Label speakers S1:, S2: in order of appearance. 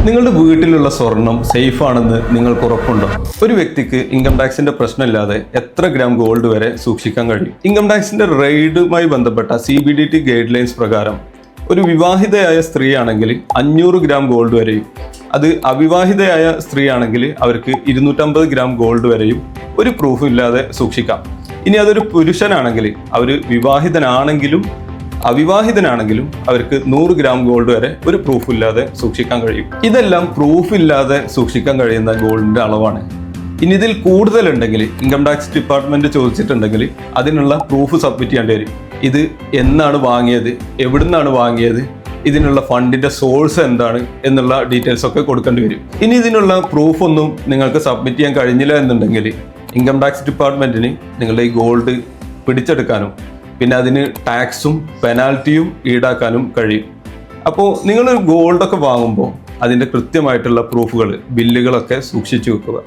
S1: നിങ്ങളുടെ വീട്ടിലുള്ള സ്വർണം സേഫ് ആണെന്ന് നിങ്ങൾക്ക് ഉറപ്പുണ്ടോ? ഒരു വ്യക്തിക്ക് ഇൻകം ടാക്സിന്റെ പ്രശ്നമില്ലാതെ എത്ര ഗ്രാം ഗോൾഡ് വരെ സൂക്ഷിക്കാൻ കഴിയും? ഇൻകം ടാക്സിന്റെ റെയ്ഡുമായി ബന്ധപ്പെട്ട CBDT ഗൈഡ് ലൈൻസ് പ്രകാരം ഒരു വിവാഹിതയായ സ്ത്രീ ആണെങ്കിൽ 500 ഗ്രാം ഗോൾഡ് വരെയും, അത് അവിവാഹിതയായ സ്ത്രീ ആണെങ്കിൽ അവർക്ക് 250 ഗ്രാം ഗോൾഡ് വരെയും ഒരു പ്രൂഫും ഇല്ലാതെ സൂക്ഷിക്കാം. ഇനി അതൊരു പുരുഷനാണെങ്കിൽ, അവർ വിവാഹിതനാണെങ്കിലും അവിവാഹിതനാണെങ്കിലും അവർക്ക് 100 ഗ്രാം ഗോൾഡ് വരെ ഒരു പ്രൂഫ് ഇല്ലാതെ സൂക്ഷിക്കാൻ കഴിയും. ഇതെല്ലാം പ്രൂഫ് ഇല്ലാതെ സൂക്ഷിക്കാൻ കഴിയുന്ന ഗോൾഡിന്റെ അളവാണ്. ഇനി ഇതിൽ കൂടുതലുണ്ടെങ്കിൽ ഇൻകം ടാക്സ് ഡിപ്പാർട്ട്മെന്റ് ചോദിച്ചിട്ടുണ്ടെങ്കിൽ അതിനുള്ള പ്രൂഫ് സബ്മിറ്റ് ചെയ്യേണ്ടി വരും. ഇത് എന്നാണ് വാങ്ങിയത്, എവിടുന്നാണ് വാങ്ങിയത്, ഇതിനുള്ള ഫണ്ടിന്റെ സോഴ്സ് എന്താണ് എന്നുള്ള ഡീറ്റെയിൽസ് ഒക്കെ കൊടുക്കേണ്ടി വരും. ഇനി ഇതിനുള്ള പ്രൂഫ് ഒന്നും നിങ്ങൾക്ക് സബ്മിറ്റ് ചെയ്യാൻ കഴിഞ്ഞില്ല എന്നുണ്ടെങ്കിൽ ഇൻകം ടാക്സ് ഡിപ്പാർട്ട്മെന്റിന് നിങ്ങളുടെ ഈ ഗോൾഡ് പിടിച്ചെടുക്കാനും പിന്നെ അതിന് ടാക്സും പെനാൽറ്റിയും ഈടാക്കാനും കഴിയും. അപ്പോൾ നിങ്ങൾ ഗോൾഡൊക്കെ വാങ്ങുമ്പോൾ അതിൻ്റെ കൃത്യമായിട്ടുള്ള പ്രൂഫുകൾ, ബില്ലുകളൊക്കെ സൂക്ഷിച്ചു വെക്കുക.